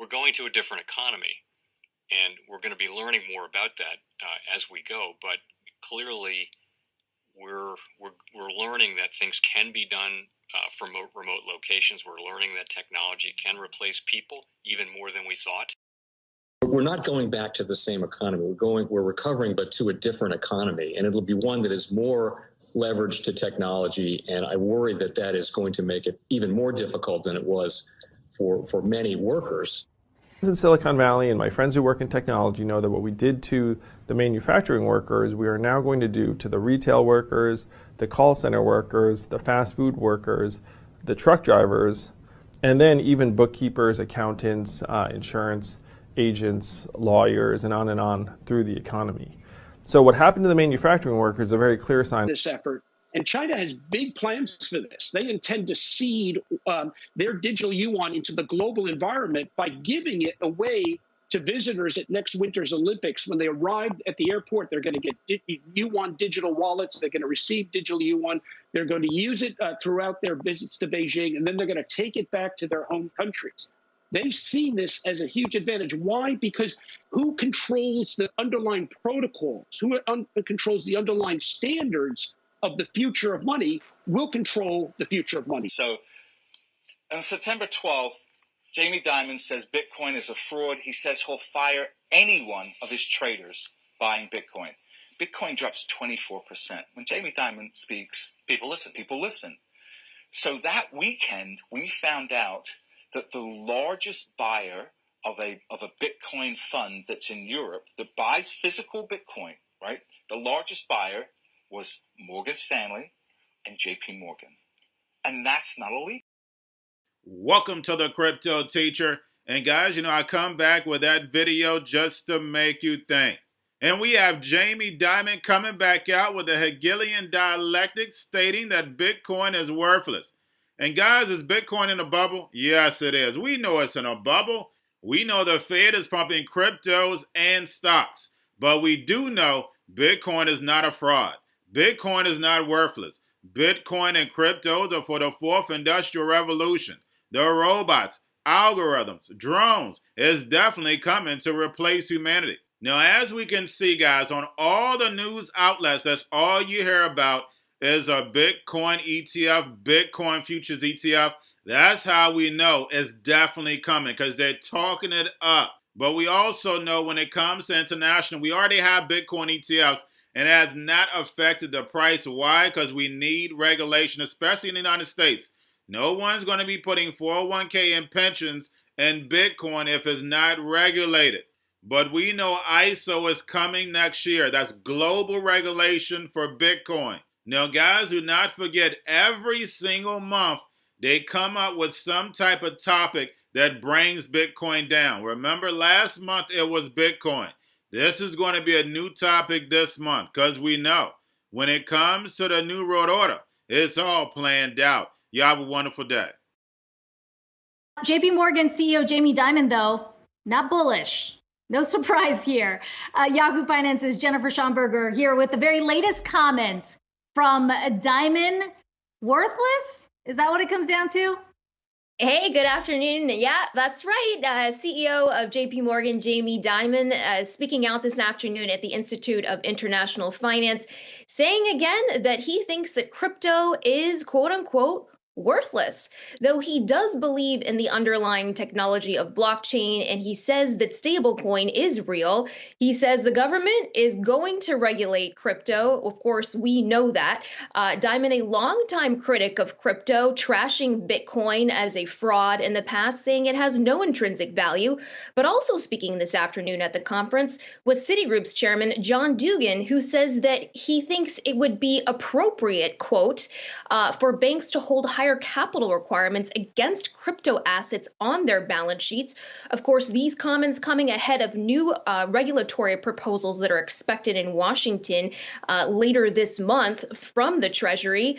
we're going to a different economy, and we're going to be learning more about that as we go. But clearly, we're learning that things can be done from remote locations. We're learning that technology can replace people even more than we thought. We're not going back to the same economy. We're recovering, but to a different economy, and it'll be one that is more leveraged to technology. And I worry that that is going to make it even more difficult than it was for many workers. In Silicon Valley, and my friends who work in technology know that what we did to the manufacturing workers, we are now going to do to the retail workers, the call center workers, the fast food workers, the truck drivers, and then even bookkeepers, accountants, insurance agents, lawyers, and on through the economy. So what happened to the manufacturing workers is a very clear sign. This effort. And China has big plans for this. They intend to seed their digital yuan into the global environment by giving it away to visitors at next winter's Olympics. When they arrive at the airport, they're going to get yuan digital wallets. They're going to receive digital yuan. They're going to use it throughout their visits to Beijing, and then they're going to take it back to their home countries. They see this as a huge advantage. Why? Because who controls the underlying protocols, who controls the underlying standards of the future of money will control the future of money. So on September 12th, Jamie Dimon says Bitcoin is a fraud. He says he'll fire any one of his traders buying Bitcoin. Bitcoin drops 24%. When Jamie Dimon speaks, people listen. So that weekend, we found out that the largest buyer of a Bitcoin fund that's in Europe that buys physical Bitcoin, right? The largest buyer was Morgan Stanley and JP Morgan. And that's not illegal. Welcome to the Crypto Teacher. And guys, I come back with that video just to make you think. And we have Jamie Dimon coming back out with a Hegelian dialectic stating that Bitcoin is worthless. And guys, is Bitcoin in a bubble? Yes, it is. We know it's in a bubble. We know the Fed is pumping cryptos and stocks. But we do know Bitcoin is not a fraud. Bitcoin is not worthless. Bitcoin and cryptos are for the fourth industrial revolution. The robots, algorithms, drones is definitely coming to replace humanity. Now, as we can see, guys, on all the news outlets, that's all you hear about is a Bitcoin ETF, Bitcoin Futures ETF. That's how we know it's definitely coming because they're talking it up. But we also know when it comes to international, we already have Bitcoin ETFs and it has not affected the price. Why? Because we need regulation, especially in the United States. No one's going to be putting 401k and pensions in Bitcoin if it's not regulated. But we know ISO is coming next year. That's global regulation for Bitcoin. Now, guys, do not forget, every single month, they come up with some type of topic that brings Bitcoin down. Remember, last month it was Bitcoin. This is going to be a new topic this month because we know when it comes to the New World Order, it's all planned out. You have a wonderful day. JP Morgan CEO Jamie Dimon, though, not bullish. No surprise here. Yahoo Finance's Jennifer Schomburger here with the very latest comments from Dimon. Worthless? Is that what it comes down to? Hey, good afternoon. Yeah, that's right. CEO of JP Morgan, Jamie Dimon, speaking out this afternoon at the Institute of International Finance, saying again that he thinks that crypto is, quote unquote, worthless, though he does believe in the underlying technology of blockchain, and he says that stablecoin is real. He says the government is going to regulate crypto. Of course, we know that. Dimon, a longtime critic of crypto, trashing Bitcoin as a fraud in the past, saying it has no intrinsic value, but also speaking this afternoon at the conference was Citigroup's chairman, John Dugan, who says that he thinks it would be appropriate, quote, for banks to hold higher capital requirements against crypto assets on their balance sheets. Of course, these comments coming ahead of new regulatory proposals that are expected in Washington later this month from the Treasury.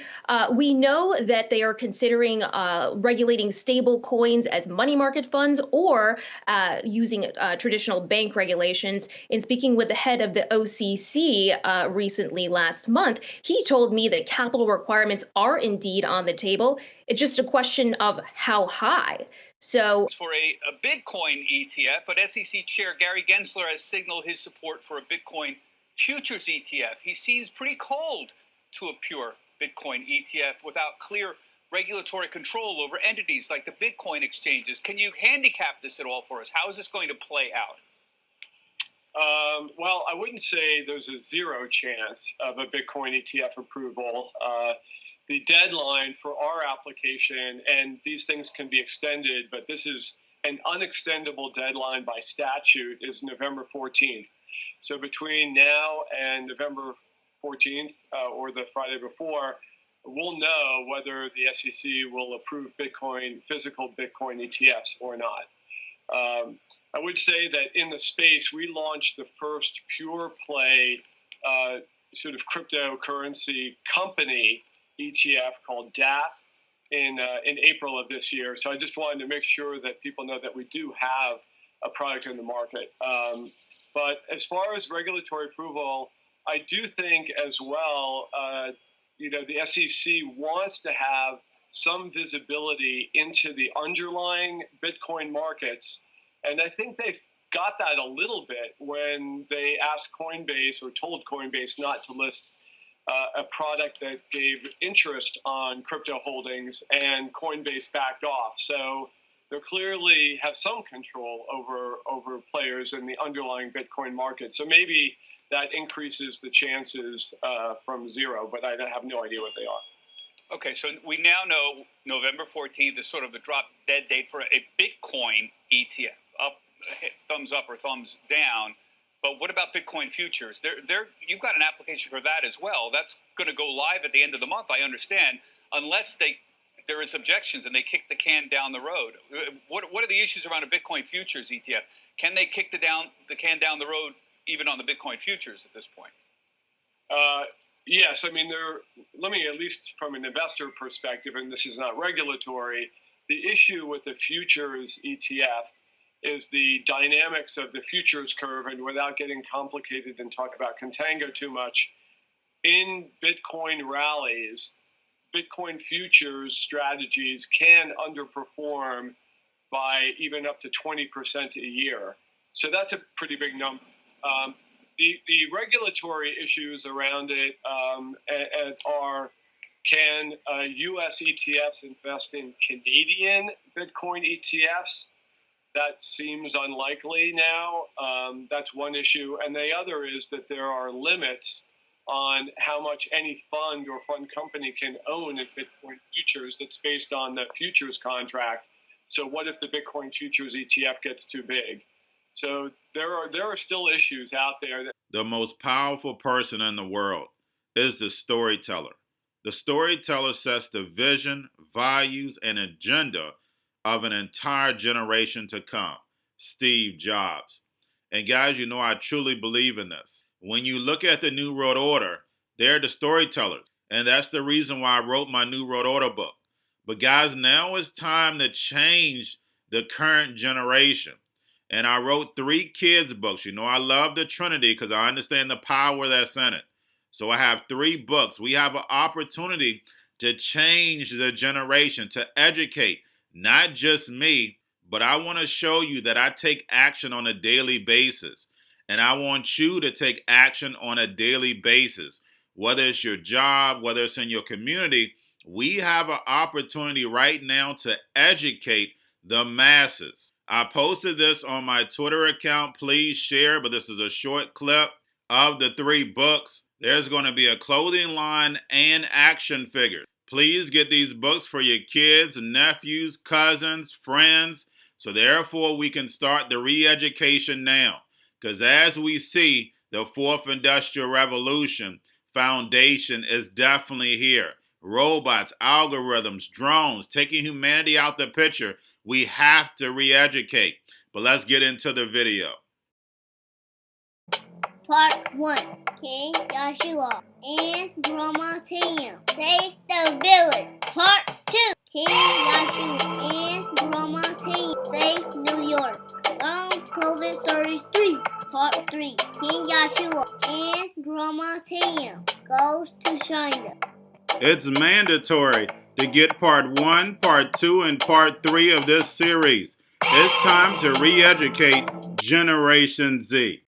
We know that they are considering regulating stable coins as money market funds or using traditional bank regulations. In speaking with the head of the OCC recently last month, he told me that capital requirements are indeed on the table. go. It's just a question of how high. So for a Bitcoin ETF, but SEC Chair Gary Gensler has signaled his support for a Bitcoin futures ETF. He seems pretty cold to a pure Bitcoin ETF without clear regulatory control over entities like the Bitcoin exchanges. Can you handicap this at all for us? How is this going to play out? Well, I wouldn't say there's a zero chance of a Bitcoin ETF approval. The deadline for our application, and these things can be extended, but this is an unextendable deadline by statute, is November 14th. So between now and November 14th or the Friday before, we'll know whether the SEC will approve physical Bitcoin ETFs or not. I would say that in the space, we launched the first pure play sort of cryptocurrency company ETF called DAP in April of this year. So I just wanted to make sure that people know that we do have a product in the market. But as far as regulatory approval, I do think as well, the SEC wants to have some visibility into the underlying Bitcoin markets. And I think they've got that a little bit when they asked Coinbase or told Coinbase not to list a product that gave interest on crypto holdings, and Coinbase backed off. So they clearly have some control over players in the underlying Bitcoin market. So maybe that increases the chances from zero, but I have no idea what they are. Okay, so we now know November 14th is sort of the drop dead date for a Bitcoin ETF. Thumbs up or thumbs down. But what about Bitcoin futures? You've got an application for that as well. That's going to go live at the end of the month, I understand, unless there is objections and they kick the can down the road. What are the issues around a Bitcoin futures ETF? Can they kick the can down the road even on the Bitcoin futures at this point? Yes, I mean, let me, at least from an investor perspective, and this is not regulatory, the issue with the futures ETF is the dynamics of the futures curve. And without getting complicated and talk about contango too much, in Bitcoin rallies, Bitcoin futures strategies can underperform by even up to 20% a year. So that's a pretty big number. The regulatory issues around it are, can U.S. ETFs invest in Canadian Bitcoin ETFs? That seems unlikely now. That's one issue. And the other is that there are limits on how much any fund or fund company can own in Bitcoin futures that's based on the futures contract. So what if the Bitcoin futures ETF gets too big? So there are still issues out there. The most powerful person in the world is the storyteller. The storyteller sets the vision, values, and agenda of an entire generation to come, Steve Jobs. And guys, I truly believe in this. When you look at the New World Order, they're the storytellers. And that's the reason why I wrote my New World Order book. But guys, now it's time to change the current generation. And I wrote 3 kids books. I love the Trinity because I understand the power that's in it. So I have 3 books. We have an opportunity to change the generation, to educate, not just me, but I want to show you that I take action on a daily basis. And I want you to take action on a daily basis. Whether it's your job, whether it's in your community, we have an opportunity right now to educate the masses. I posted this on my Twitter account. Please share, but this is a short clip of the 3 books. There's going to be a clothing line and action figures. Please get these books for your kids, nephews, cousins, friends, so therefore we can start the re-education now. Because as we see, the 4th Industrial Revolution foundation is definitely here. Robots, algorithms, drones, taking humanity out the picture. We have to re-educate. But let's get into the video. Part 1. King Joshua and Grandma Tam save the village. Part 2. King Joshua and Grandma Tam save New York. From COVID Stories 3. Part 3. King Joshua and Grandma Tam goes to China. It's mandatory to get part 1, part 2, and part 3 of this series. It's time to re-educate Generation Z.